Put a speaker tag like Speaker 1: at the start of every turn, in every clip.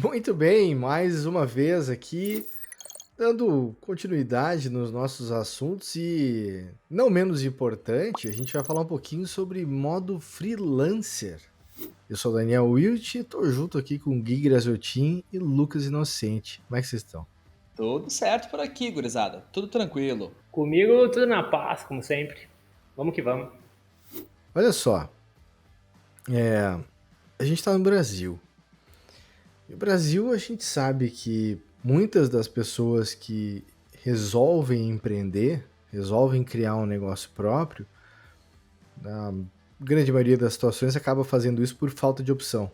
Speaker 1: Muito bem, mais uma vez aqui, dando continuidade nos nossos assuntos e, não menos importante, a gente vai falar um pouquinho sobre modo freelancer. Eu sou o Daniel Wilt e tô junto aqui com Gui Graziotin e Lucas Inocente. Como é que vocês estão?
Speaker 2: Tudo certo por aqui, gurizada. Tudo tranquilo.
Speaker 3: Comigo tudo na paz, como sempre. Vamos que vamos.
Speaker 1: Olha só, a gente tá no Brasil. No Brasil, a gente sabe que muitas das pessoas que resolvem empreender, resolvem criar um negócio próprio, na grande maioria das situações acaba fazendo isso por falta de opção.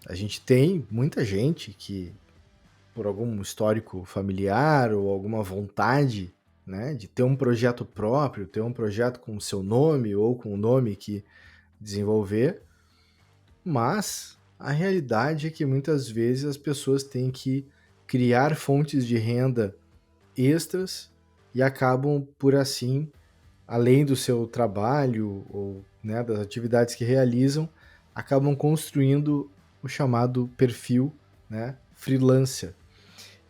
Speaker 1: A gente tem muita gente que, por algum histórico familiar ou alguma vontade, né, de ter um projeto próprio, ter um projeto com o seu nome ou com o nome que desenvolver, mas a realidade é que muitas vezes as pessoas têm que criar fontes de renda extras e acabam por assim, além do seu trabalho ou, né, das atividades que realizam, acabam construindo o chamado perfil, né, freelancer.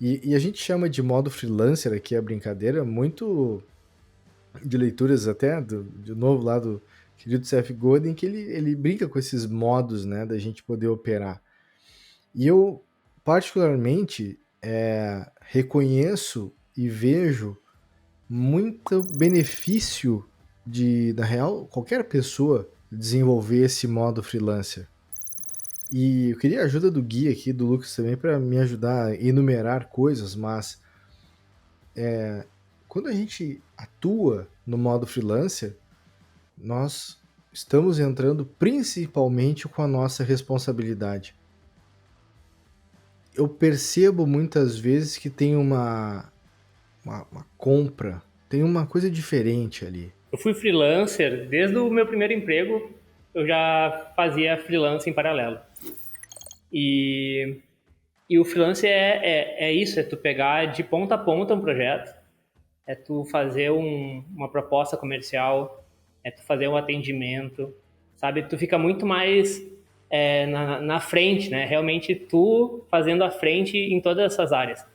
Speaker 1: E a gente chama de modo freelancer aqui a brincadeira, muito de leituras até, de novo lá do querido Seth Godin, que ele brinca com esses modos, né, da gente poder operar. E eu, particularmente, reconheço e vejo muito benefício de, na real, qualquer pessoa desenvolver esse modo freelancer. E eu queria a ajuda do Gui aqui, do Lucas também, para me ajudar a enumerar coisas, mas quando a gente atua no modo freelancer, nós estamos entrando principalmente com a nossa responsabilidade. Eu percebo muitas vezes que tem uma compra, tem uma coisa diferente ali.
Speaker 3: Eu fui freelancer desde o meu primeiro emprego, eu já fazia freelance em paralelo. E, e o freelance é isso, é tu pegar de ponta a ponta um projeto, é tu fazer uma proposta comercial, é tu fazer um atendimento, sabe? Tu fica muito mais na frente, né? Realmente tu fazendo a frente em todas essas áreas.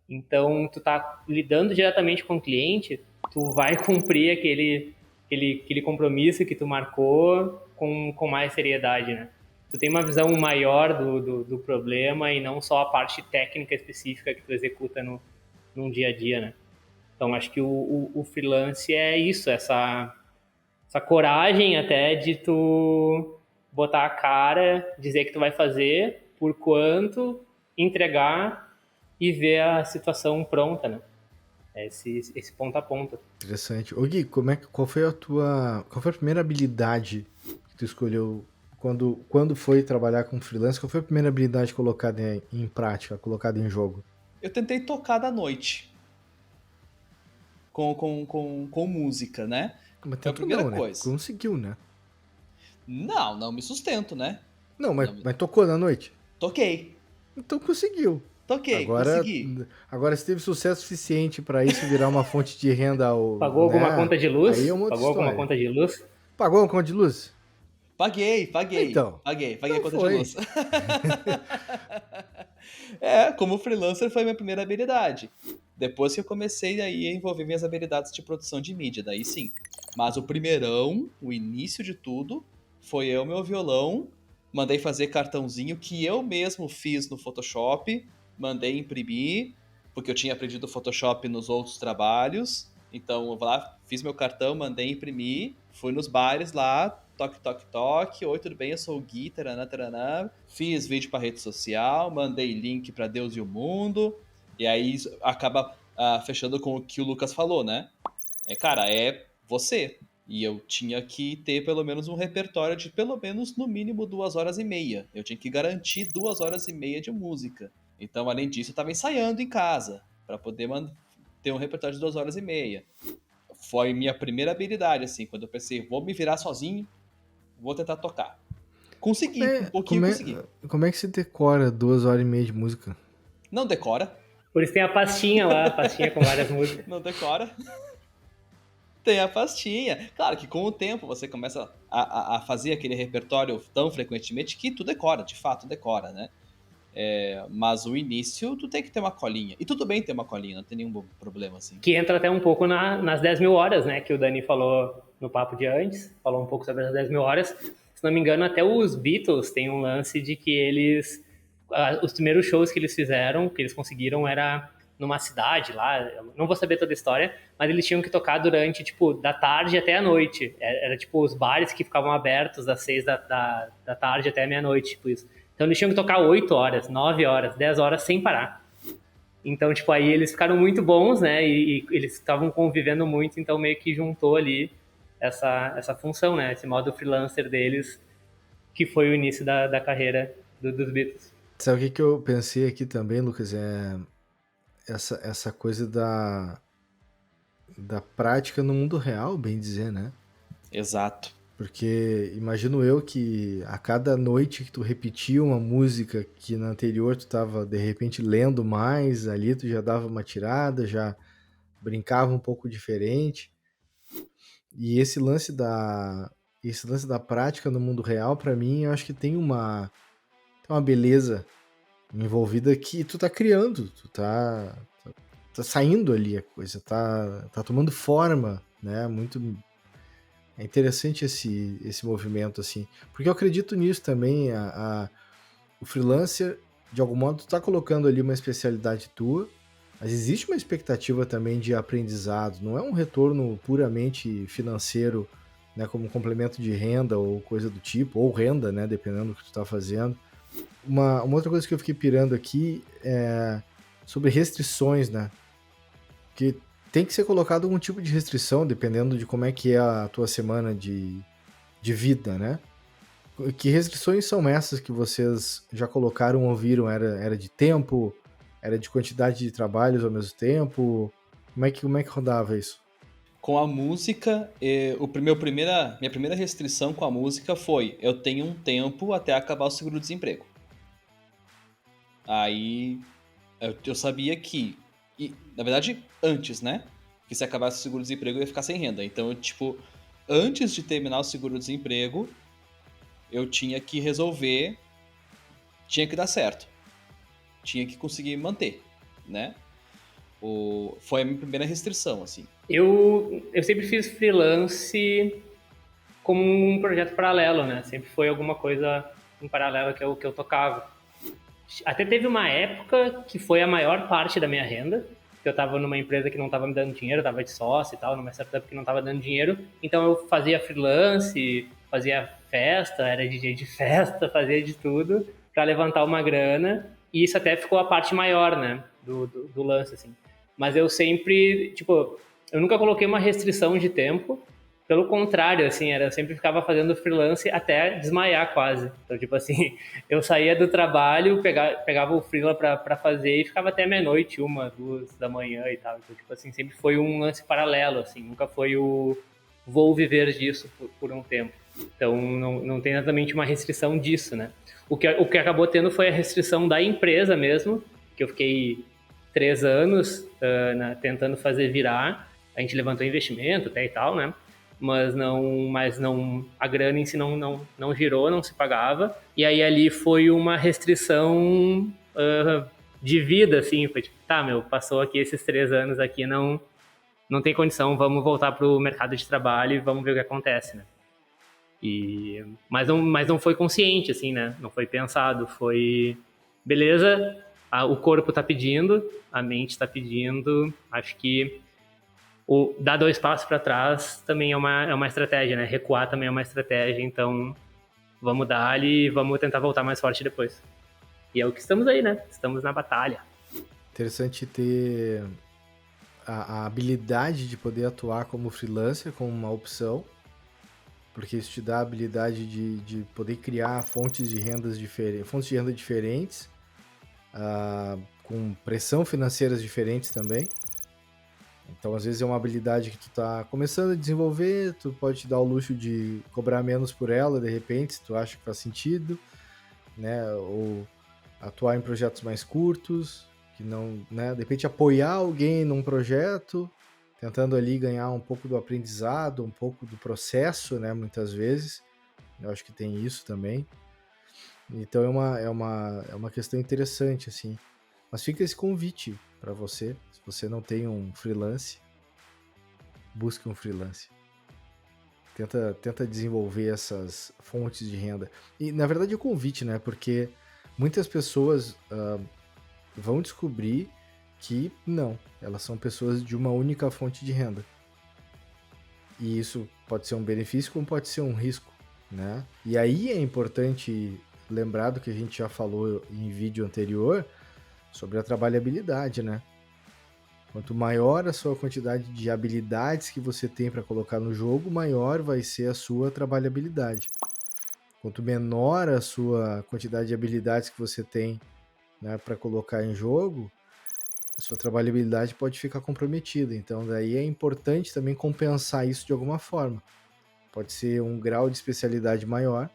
Speaker 3: Então, tu tá lidando diretamente com o cliente, tu vai cumprir aquele compromisso que tu marcou com mais seriedade, né? Tu tem uma visão maior do problema e não só a parte técnica específica que tu executa num dia a dia, né? Então, acho que o freelance é isso, essa coragem até de tu botar a cara, dizer que tu vai fazer, por quanto, entregar e ver a situação pronta, né? Esse ponto a ponto.
Speaker 1: Interessante. Ô Gui, qual foi a primeira habilidade que tu escolheu quando foi trabalhar com freelance? Qual foi a primeira habilidade colocada em prática, colocada em jogo?
Speaker 2: Eu tentei tocar da noite com música, né?
Speaker 1: Mas
Speaker 2: Foi a
Speaker 1: tentou
Speaker 2: primeira
Speaker 1: não, né?
Speaker 2: coisa.
Speaker 1: Conseguiu, né?
Speaker 2: Não me sustento, né?
Speaker 1: Não, mas,
Speaker 2: Não me-
Speaker 1: mas tocou na noite?
Speaker 2: Toquei,
Speaker 1: Então conseguiu.
Speaker 2: toquei,
Speaker 1: Agora,
Speaker 2: consegui.
Speaker 1: agora se teve sucesso suficiente para isso virar uma fonte de renda,
Speaker 3: Pagou alguma
Speaker 1: né?
Speaker 3: conta de
Speaker 1: Aí é
Speaker 3: luz?
Speaker 1: uma outra
Speaker 3: Pagou alguma
Speaker 1: história.
Speaker 3: conta de luz?
Speaker 1: Pagou uma conta de luz?
Speaker 2: Paguei,
Speaker 1: Então,
Speaker 2: paguei a
Speaker 1: então
Speaker 2: conta de
Speaker 1: foi.
Speaker 2: luz. Como freelancer foi a minha primeira habilidade. Depois que eu comecei aí a envolver minhas habilidades de produção de mídia, daí sim. Mas o primeirão, o início de tudo, foi eu, meu violão, mandei fazer cartãozinho que eu mesmo fiz no Photoshop, mandei imprimir, porque eu tinha aprendido o Photoshop nos outros trabalhos. Então eu vou lá, fiz meu cartão, mandei imprimir, fui nos bares lá, toque, toque, toque. Oi, tudo bem? Eu sou o Gui, taranã, taranã. Fiz vídeo pra rede social, mandei link pra Deus e o mundo. E aí isso acaba fechando com o que o Lucas falou, né? Cara, é você. E eu tinha que ter pelo menos um repertório de pelo menos no mínimo 2 horas e meia. Eu tinha que garantir 2 horas e meia de música. Então, além disso, eu tava ensaiando em casa para poder ter um repertório de 2 horas e meia. Foi minha primeira habilidade, assim, quando eu pensei, vou me virar sozinho, vou tentar tocar. Consegui, um pouquinho
Speaker 1: Como é,
Speaker 2: consegui.
Speaker 1: como é que se decora 2 horas e meia de música?
Speaker 2: Não decora,
Speaker 3: Por isso tem a pastinha lá, a pastinha com várias músicas.
Speaker 2: não decora. Tem a pastinha. Claro que com o tempo você começa a fazer aquele repertório tão frequentemente que tu decora, de fato decora, né? Mas o início, tu tem que ter uma colinha. E tudo bem ter uma colinha, não tem nenhum problema, assim.
Speaker 3: Que entra até um pouco nas 10 mil horas, né? Que o Dani falou no papo de antes. Falou um pouco sobre as 10 mil horas. Se não me engano, até os Beatles têm um lance de que eles... Os primeiros shows que eles fizeram, que eles conseguiram, era numa cidade lá. Eu não vou saber toda a história, mas eles tinham que tocar durante, tipo, da tarde até a noite. Era tipo, os bares que ficavam abertos das 6 da tarde até a meia-noite, tipo isso. Então eles tinham que tocar 8 horas, 9 horas, 10 horas sem parar. Então, tipo, aí eles ficaram muito bons, né? E eles estavam convivendo muito, então meio que juntou ali essa função, né? Esse modo freelancer deles, que foi o início da carreira dos Beatles.
Speaker 1: Sabe o que eu pensei aqui também, Lucas? Essa coisa da prática no mundo real, bem dizer, né?
Speaker 2: Exato.
Speaker 1: Porque imagino eu que a cada noite que tu repetia uma música que na anterior tu tava de repente lendo mais, ali tu já dava uma tirada, já brincava um pouco diferente. E esse lance da prática no mundo real, pra mim, eu acho que tem uma beleza envolvida que tu tá criando, tá saindo ali a coisa, tá tomando forma, né? É interessante esse movimento, assim, porque eu acredito nisso também, o freelancer, de algum modo, tu tá colocando ali uma especialidade tua, mas existe uma expectativa também de aprendizado, não é um retorno puramente financeiro, né, como um complemento de renda ou coisa do tipo, ou renda, né, dependendo do que tu tá fazendo. Uma outra coisa que eu fiquei pirando aqui é sobre restrições, né, que tem que ser colocado algum tipo de restrição, dependendo de como é que é a tua semana de vida, né? Que restrições são essas que vocês já colocaram ou viram? Era de tempo? Era de quantidade de trabalhos ao mesmo tempo? Como é que rodava isso?
Speaker 2: Com a música, minha primeira restrição com a música foi: eu tenho um tempo até acabar o seguro-desemprego. Aí eu sabia que, na verdade, antes, né? Que se acabasse o seguro-desemprego eu ia ficar sem renda. Então, tipo, antes de terminar o seguro-desemprego, eu tinha que resolver, tinha que dar certo, tinha que conseguir manter, né? Foi a minha primeira restrição, assim.
Speaker 3: Eu sempre fiz freelance como um projeto paralelo, né? Sempre foi alguma coisa em paralelo que eu tocava. Até teve uma época que foi a maior parte da minha renda, que eu estava numa empresa que não estava me dando dinheiro, eu estava de sócio e tal, numa startup que não estava dando dinheiro, então eu fazia freelance, fazia festa, era DJ de festa, fazia de tudo para levantar uma grana, e isso até ficou a parte maior, né, do lance, assim. Mas eu sempre, tipo, eu nunca coloquei uma restrição de tempo, pelo contrário, assim, eu sempre ficava fazendo freelance até desmaiar quase. Então, tipo assim, eu saía do trabalho, pegava o freela pra fazer e ficava até meia-noite, 1, 2 da manhã e tal. Então, tipo assim, sempre foi um lance paralelo, assim, nunca foi o vou viver disso por um tempo. Então, não tem exatamente uma restrição disso, né? O que acabou tendo foi a restrição da empresa mesmo, que eu fiquei 3 anos tentando fazer virar. A gente levantou investimento até e tal, né? Mas não, a grana em si não girou, não se pagava. E aí ali foi uma restrição de vida, assim, foi tipo, tá, meu, passou aqui esses 3 anos aqui, não tem condição, vamos voltar pro mercado de trabalho e vamos ver o que acontece, né? Mas não foi consciente, assim, né? Não foi pensado, foi beleza, o corpo tá pedindo, a mente tá pedindo, acho que dar 2 passos para trás também é uma estratégia, né? Recuar também é uma estratégia, então vamos dar ali e vamos tentar voltar mais forte depois. E é o que estamos aí, né? Estamos na batalha.
Speaker 1: Interessante ter a habilidade de poder atuar como freelancer, como uma opção, porque isso te dá a habilidade de poder criar fontes de renda diferentes, com pressão financeiras diferentes também. Então, às vezes é uma habilidade que tu tá começando a desenvolver, tu pode te dar o luxo de cobrar menos por ela, de repente, se tu acha que faz sentido, né? Ou atuar em projetos mais curtos, que não, né? De repente apoiar alguém num projeto, tentando ali ganhar um pouco do aprendizado, um pouco do processo, né? Muitas vezes, eu acho que tem isso também. Então é uma questão interessante, assim. Mas fica esse convite para você, se você não tem um freelance, busque um freelance. Tenta desenvolver essas fontes de renda. E, na verdade, é o convite, né? Porque muitas pessoas vão descobrir que não, elas são pessoas de uma única fonte de renda. E isso pode ser um benefício como pode ser um risco, né? E aí é importante lembrar do que a gente já falou em vídeo anterior sobre a trabalhabilidade, né? Quanto maior a sua quantidade de habilidades que você tem para colocar no jogo, maior vai ser a sua trabalhabilidade. Quanto menor a sua quantidade de habilidades que você tem, né, para colocar em jogo, a sua trabalhabilidade pode ficar comprometida. Então, daí é importante também compensar isso de alguma forma. Pode ser um grau de especialidade maior.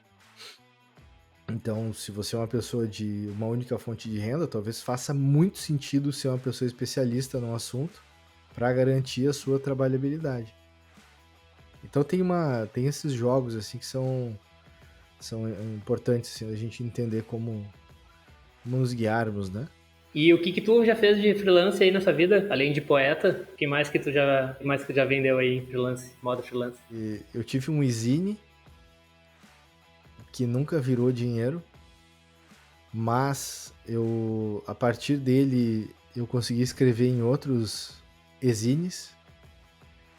Speaker 1: Então, se você é uma pessoa de uma única fonte de renda, talvez faça muito sentido ser uma pessoa especialista no assunto para garantir a sua trabalhabilidade. Então tem esses jogos assim que são importantes assim, a gente entender como nos guiarmos, né?
Speaker 3: E o que tu já fez de freelance aí nessa vida, além de poeta? O que mais que tu já vendeu aí em freelance, modo freelance?
Speaker 1: E eu tive um zine que nunca virou dinheiro, mas eu a partir dele eu consegui escrever em outros zines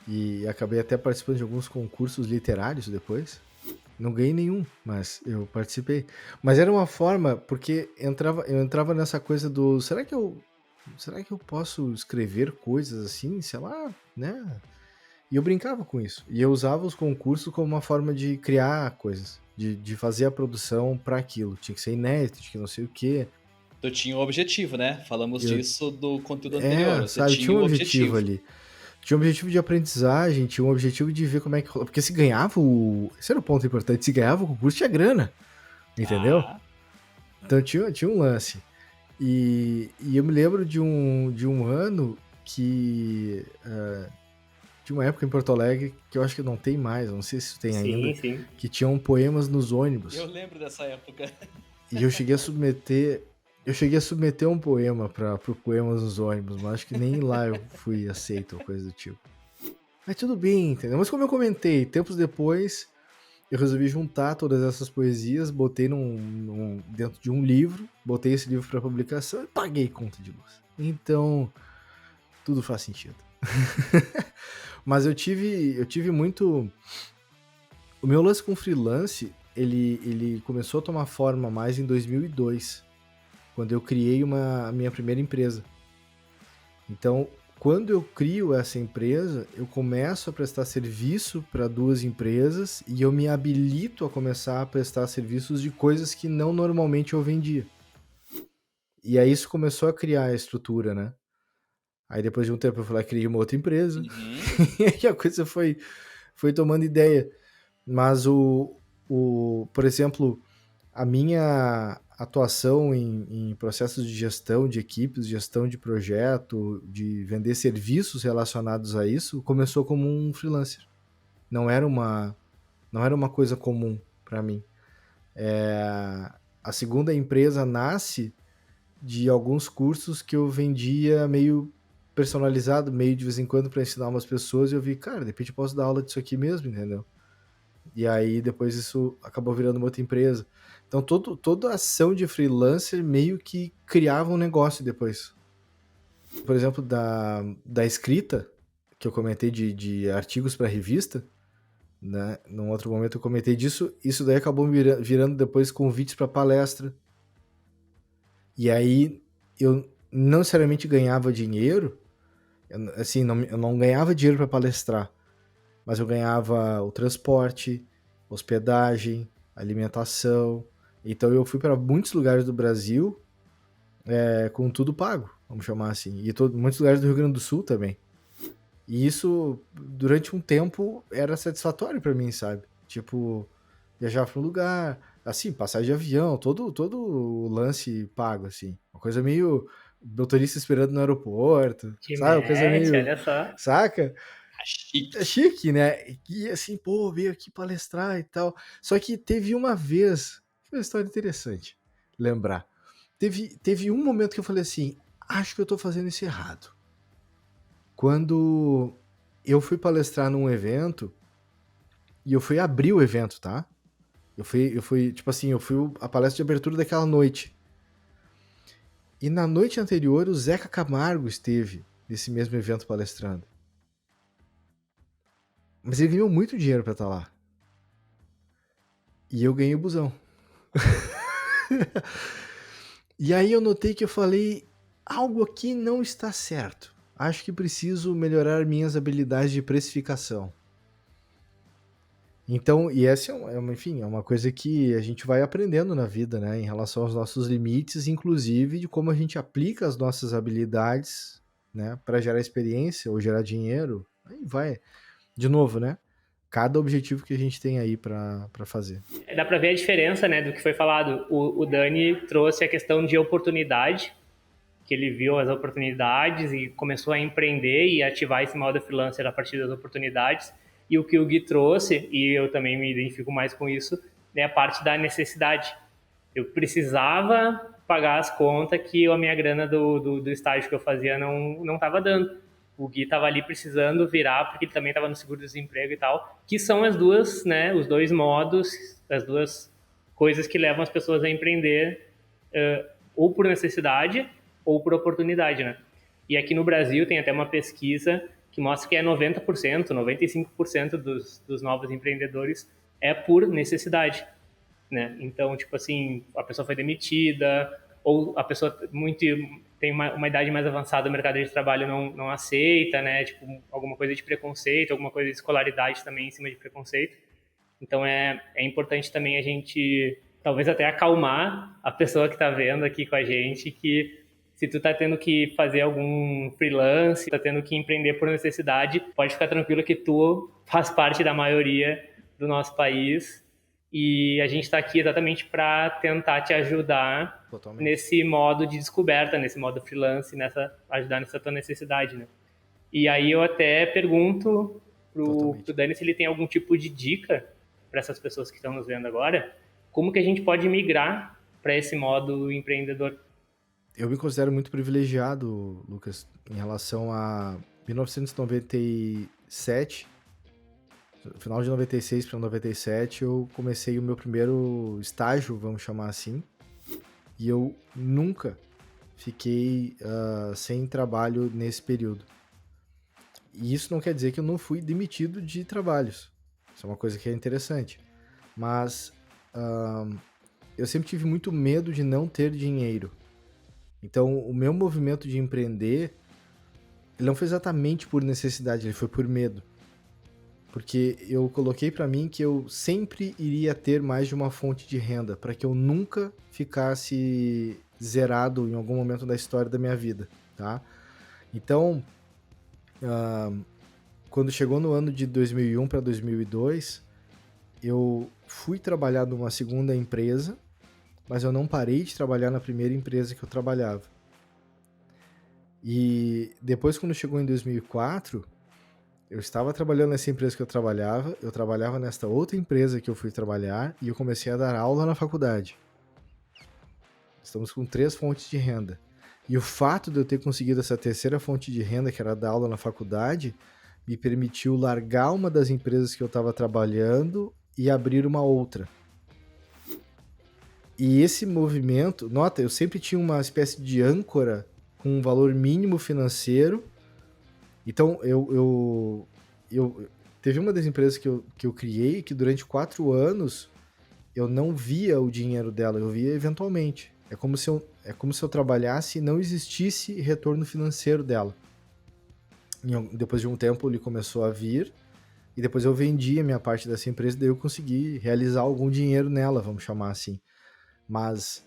Speaker 1: e acabei até participando de alguns concursos literários depois. Não ganhei nenhum, mas eu participei. Mas era uma forma, porque eu entrava nessa coisa do, será que eu posso escrever coisas assim, sei lá, né? E eu brincava com isso. E eu usava os concursos como uma forma de criar coisas, de fazer a produção para aquilo. Tinha que ser inédito, tinha que não sei o quê.
Speaker 2: Tu tinha um objetivo, né? Falamos
Speaker 1: Eu,
Speaker 2: disso do conteúdo anterior. Você
Speaker 1: sabe, tinha
Speaker 2: tinha
Speaker 1: um
Speaker 2: um
Speaker 1: objetivo
Speaker 2: objetivo.
Speaker 1: ali. Tinha um objetivo de aprendizagem, tinha um objetivo de ver como é que rola. Porque se ganhava o. Esse era o ponto importante. Se ganhava o concurso, tinha grana. Entendeu?
Speaker 2: Ah,
Speaker 1: Então tinha um lance. E eu me lembro de um ano que. De uma época em Porto Alegre que eu acho que não tem mais, não sei se tem ainda,
Speaker 3: Sim, sim.
Speaker 1: que tinham poemas nos
Speaker 2: eu
Speaker 1: ônibus.
Speaker 2: lembro dessa época.
Speaker 1: E eu cheguei a submeter. Eu cheguei a submeter um poema para pro Poemas nos ônibus, mas acho que nem lá eu fui aceito ou coisa do tipo. Mas tudo bem, entendeu? Mas como eu comentei, tempos depois eu resolvi juntar todas essas poesias, botei dentro de um livro, botei esse livro para publicação e paguei conta de luz. Então, tudo faz sentido. Mas eu tive muito. O meu lance com freelance, ele começou a tomar forma mais em 2002, quando eu criei a minha primeira empresa. Então, quando eu crio essa empresa, eu começo a prestar serviço para duas empresas e eu me habilito a começar a prestar serviços de coisas que não normalmente eu vendia. E aí isso começou a criar a estrutura, né? Aí depois de um tempo eu fui lá e criei uma outra empresa.
Speaker 2: Uhum.
Speaker 1: E aí a coisa foi tomando ideia. Mas por exemplo, a minha atuação em processos de gestão de equipes, gestão de projeto, de vender serviços relacionados a isso, começou como um freelancer. Não era uma coisa comum para mim. A segunda empresa nasce de alguns cursos que eu vendia meio personalizado, meio de vez em quando para ensinar umas pessoas e eu vi, cara, de repente eu posso dar aula disso aqui mesmo, entendeu? E aí depois isso acabou virando uma outra empresa. Então toda ação de freelancer meio que criava um negócio depois. Por exemplo, da escrita, que eu comentei de artigos para revista, né? Num outro momento eu comentei disso, isso daí acabou virando depois convites para palestra. E aí eu não necessariamente ganhava dinheiro, assim, eu não ganhava dinheiro para palestrar, mas eu ganhava o transporte, hospedagem, alimentação. Então eu fui para muitos lugares do Brasil com tudo pago, vamos chamar assim. E muitos lugares do Rio Grande do Sul também. E isso, durante um tempo, era satisfatório para mim, sabe? Tipo, viajar para um lugar, assim, passagem de avião, todo o lance pago, assim. Uma coisa meio motorista esperando no aeroporto,
Speaker 3: Que
Speaker 1: sabe? Uma coisa
Speaker 3: mete,
Speaker 1: meio,
Speaker 3: olha só.
Speaker 1: saca?
Speaker 2: Ah,
Speaker 1: É
Speaker 2: chique.
Speaker 1: chique, né? E assim, pô, veio aqui palestrar e tal. Só que teve uma vez Foi uma história interessante lembrar. Teve um momento que eu falei assim, acho que eu tô fazendo isso errado. Quando eu fui palestrar num evento, e eu fui abrir o evento, tá? Eu fui, tipo assim, eu fui a palestra de abertura daquela noite. E na noite anterior, o Zeca Camargo esteve nesse mesmo evento palestrando. Mas ele ganhou muito dinheiro pra estar lá. E eu ganhei o busão. E aí eu notei que eu falei, algo aqui não está certo. Acho que preciso melhorar minhas habilidades de precificação. Então, e essa enfim, é uma coisa que a gente vai aprendendo na vida, né? Em relação aos nossos limites, inclusive de como a gente aplica as nossas habilidades, né? Para gerar experiência ou gerar dinheiro. Aí vai. De novo, né? Cada objetivo que a gente tem aí para fazer.
Speaker 3: Dá para ver a diferença, né, do que foi falado. O Dani trouxe a questão de oportunidade, que ele viu as oportunidades e começou a empreender e ativar esse modo freelancer a partir das oportunidades. E o que o Gui trouxe, e eu também me identifico mais com isso, é a parte da necessidade. Eu precisava pagar as contas que a minha grana do estágio que eu fazia não estava dando. O Gui estava ali precisando virar, porque ele também estava no seguro-desemprego e tal, que são as duas, né, os dois modos, as duas coisas que levam as pessoas a empreender, ou por necessidade ou por oportunidade, né? E aqui no Brasil tem até uma pesquisa que mostra que é 90%, 95% dos novos empreendedores é por necessidade, né? Então, tipo assim, a pessoa foi demitida, ou a pessoa tem uma idade mais avançada, o mercado de trabalho não aceita, né? Tipo, alguma coisa de preconceito, alguma coisa de escolaridade também em cima de preconceito. Então, é importante também a gente, talvez até acalmar a pessoa que está vendo aqui com a gente, que se tu tá tendo que fazer algum freelance, tá tendo que empreender por necessidade, pode ficar tranquilo que tu faz parte da maioria do nosso país e a gente está aqui exatamente para tentar te ajudar
Speaker 1: Totalmente.
Speaker 3: nesse modo de descoberta, nesse modo freelance, ajudar nessa tua necessidade, né? E aí eu até pergunto pro Dani se ele tem algum tipo de dica para essas pessoas que estão nos vendo agora, como que a gente pode migrar para esse modo empreendedor?
Speaker 1: Eu me considero muito privilegiado, Lucas, em relação a 1997, final de 96 para 97, eu comecei o meu primeiro estágio, vamos chamar assim, e eu nunca fiquei sem trabalho nesse período. E isso não quer dizer que eu não fui demitido de trabalhos. Isso é uma coisa que é interessante. Mas eu sempre tive muito medo de não ter dinheiro. Então, o meu movimento de empreender, ele não foi exatamente por necessidade, ele foi por medo. Porque eu coloquei pra mim que eu sempre iria ter mais de uma fonte de renda, para que eu nunca ficasse zerado em algum momento da história da minha vida, tá? Então, quando chegou no ano de 2001 para 2002, eu fui trabalhar numa segunda empresa, mas eu não parei de trabalhar na primeira empresa que eu trabalhava. E depois, quando chegou em 2004, eu estava trabalhando nessa empresa que eu trabalhava nesta outra empresa que eu fui trabalhar e eu comecei a dar aula na faculdade. Estamos com 3 fontes de renda. E o fato de eu ter conseguido essa terceira fonte de renda, que era dar aula na faculdade, me permitiu largar uma das empresas que eu estava trabalhando e abrir uma outra. E esse movimento, nota, eu sempre tinha uma espécie de âncora com um valor mínimo financeiro. Então, teve uma das empresas que eu criei que durante 4 anos eu não via o dinheiro dela, eu via eventualmente. É como se eu trabalhasse e não existisse retorno financeiro dela. Depois de um tempo ele começou a vir e depois eu vendi a minha parte dessa empresa e daí eu consegui realizar algum dinheiro nela, vamos chamar assim. Mas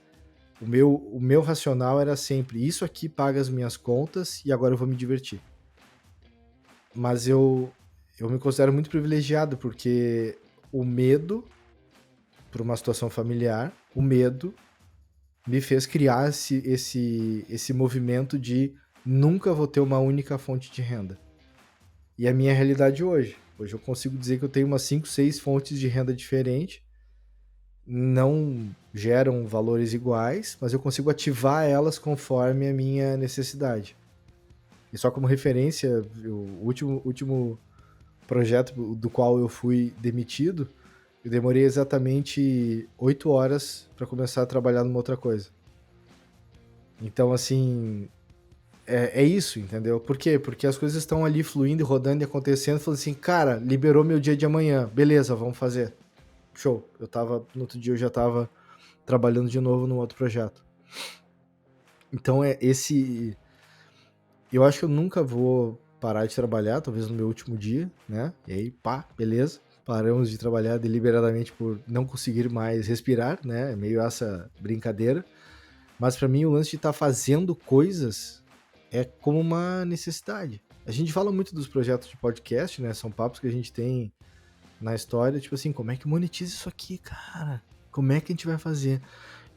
Speaker 1: o meu racional era sempre, isso aqui paga as minhas contas e agora eu vou me divertir. Mas eu me considero muito privilegiado, porque o medo, por uma situação familiar, o medo me fez criar esse movimento de nunca vou ter uma única fonte de renda. E a minha realidade hoje. Hoje eu consigo dizer que eu tenho umas 5, 6 fontes de renda diferentes. Não geram valores iguais, mas eu consigo ativar elas conforme a minha necessidade. E só como referência, o último projeto do qual eu fui demitido, eu demorei exatamente 8 horas para começar a trabalhar numa outra coisa. Então, assim, é isso, entendeu? Por quê? Porque as coisas estão ali fluindo, e rodando e acontecendo. Falei assim, cara, liberou meu dia de amanhã. Beleza, vamos fazer. Show. No outro dia eu já tava trabalhando de novo num outro projeto. Então eu acho que eu nunca vou parar de trabalhar, talvez no meu último dia, né? E aí, pá, beleza. Paramos de trabalhar deliberadamente por não conseguir mais respirar, né? É meio essa brincadeira. Mas pra mim o lance de estar fazendo coisas é como uma necessidade. A gente fala muito dos projetos de podcast, né? São papos que a gente tem na história, tipo assim, como é que monetiza isso aqui, cara? Como é que a gente vai fazer?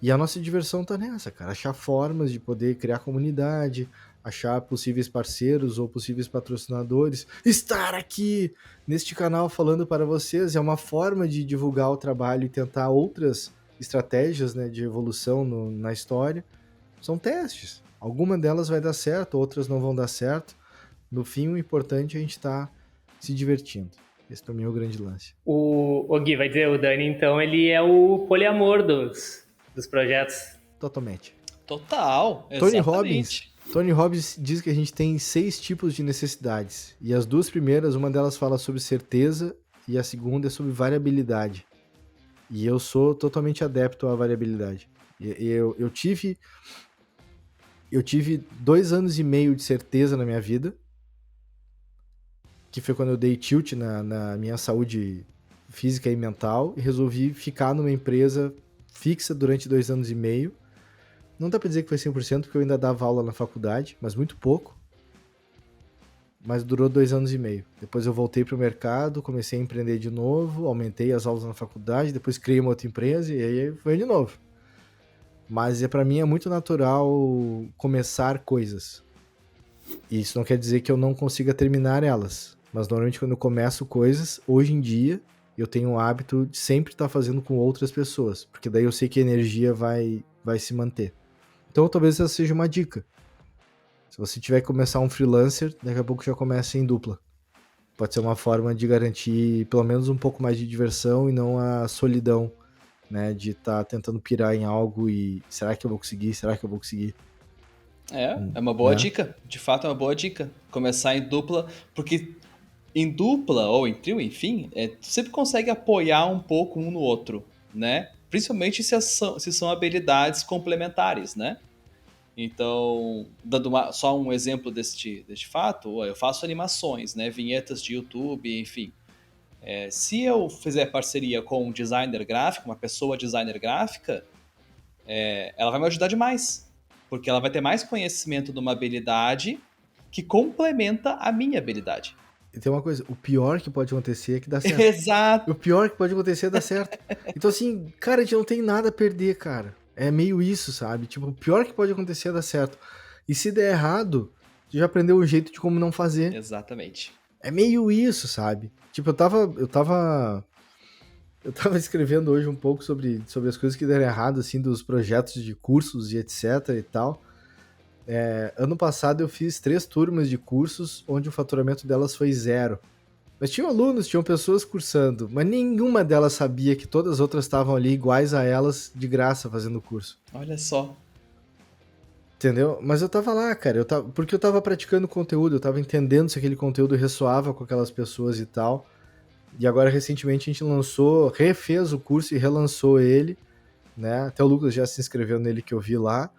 Speaker 1: E a nossa diversão tá nessa, cara. Achar formas de poder criar comunidade, achar possíveis parceiros ou possíveis patrocinadores. Estar aqui neste canal falando para vocês é uma forma de divulgar o trabalho e tentar outras estratégias, né, de evolução na história. São testes. Alguma delas vai dar certo, outras não vão dar certo. No fim, o importante é a gente estar se divertindo. Esse pra mim é o grande lance.
Speaker 3: O Gui vai dizer, o Dani, então, ele é o poliamor dos projetos.
Speaker 1: Totalmente.
Speaker 2: Total,
Speaker 1: Tony
Speaker 2: exatamente.
Speaker 1: Robbins diz que a gente tem 6 tipos de necessidades. E as 2 primeiras, uma delas fala sobre certeza e a segunda é sobre variabilidade. E eu sou totalmente adepto à variabilidade. Eu tive 2 anos e meio de certeza na minha vida, que foi quando eu dei tilt na minha saúde física e mental e resolvi ficar numa empresa fixa durante 2 anos e meio. Não dá pra dizer que foi 100%, porque eu ainda dava aula na faculdade, mas muito pouco. Mas durou 2 anos e meio. Depois eu voltei pro mercado, comecei a empreender de novo, aumentei as aulas na faculdade, depois criei uma outra empresa e aí foi de novo. Mas pra mim é muito natural começar coisas. E isso não quer dizer que eu não consiga terminar elas. Mas normalmente quando eu começo coisas, hoje em dia, eu tenho o hábito de sempre estar fazendo com outras pessoas. Porque daí eu sei que a energia vai se manter. Então talvez essa seja uma dica. Se você tiver que começar um freelancer, daqui a pouco já começa em dupla. Pode ser uma forma de garantir pelo menos um pouco mais de diversão e não a solidão, né? De estar tentando pirar em algo e será que eu vou conseguir? Será que eu vou conseguir?
Speaker 2: É uma boa
Speaker 1: Né?
Speaker 2: dica. De fato, é uma boa dica. Começar em dupla, porque em dupla ou em trio, enfim, tu sempre consegue apoiar um pouco um no outro, né? Principalmente se são habilidades complementares, né? Então, dando só um exemplo deste fato, eu faço animações, né? Vinhetas de YouTube, enfim. Se eu fizer parceria com um designer gráfico, uma pessoa designer gráfica, ela vai me ajudar demais. Porque ela vai ter mais conhecimento de uma habilidade que complementa a minha habilidade.
Speaker 1: E tem uma coisa, o pior que pode acontecer é que dá certo.
Speaker 2: Exato.
Speaker 1: O pior que pode acontecer é dar certo. Então assim, cara, a gente não tem nada a perder, cara. É meio isso, sabe? Tipo, o pior que pode acontecer é dar certo. E se der errado, tu já aprendeu o jeito de como não fazer.
Speaker 2: Exatamente.
Speaker 1: É meio isso, sabe? Tipo, eu tava escrevendo hoje um pouco sobre as coisas que deram errado, assim, dos projetos de cursos e etc e tal. Ano passado eu fiz 3 turmas de cursos onde o faturamento delas foi 0. Mas tinham alunos, tinham pessoas cursando, mas nenhuma delas sabia que todas as outras estavam ali iguais a elas, de graça, fazendo o curso.
Speaker 2: Olha só.
Speaker 1: Entendeu? Mas eu tava lá, cara, porque eu tava praticando conteúdo, eu tava entendendo se aquele conteúdo ressoava com aquelas pessoas e tal. E agora, recentemente, a gente refez o curso e relançou ele, né? Até o Lucas já se inscreveu nele que eu vi lá.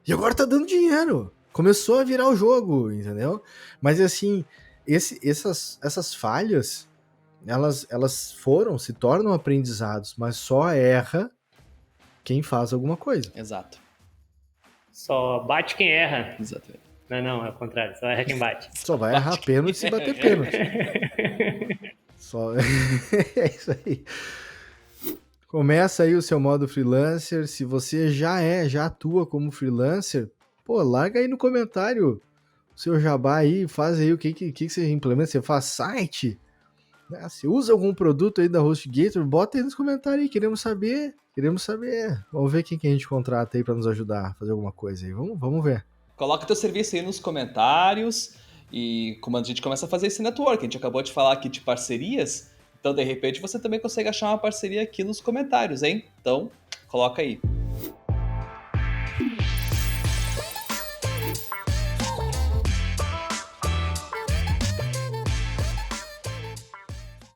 Speaker 1: E agora tá dando dinheiro. Começou a virar o jogo, entendeu? Mas assim, essas falhas, elas se tornam aprendizados, mas só erra quem faz alguma coisa.
Speaker 2: Exato.
Speaker 3: Só bate quem erra.
Speaker 2: Exatamente.
Speaker 3: Não, é o contrário. Só erra quem bate.
Speaker 1: Só vai errar pênalti se bater pênalti. Só... é isso aí. Começa aí o seu modo freelancer. Se você já atua como freelancer, pô, larga aí no comentário o seu jabá aí, faz aí o que você implementa. Você faz site? Né? Você usa algum produto aí da HostGator? Bota aí nos comentários aí, queremos saber. Queremos saber. Vamos ver quem que a gente contrata aí pra nos ajudar a fazer alguma coisa aí. Vamos ver.
Speaker 2: Coloca teu serviço aí nos comentários e como a gente começa a fazer esse network. A gente acabou de falar aqui de parcerias, então de repente você também consegue achar uma parceria aqui nos comentários, hein? Então, coloca aí.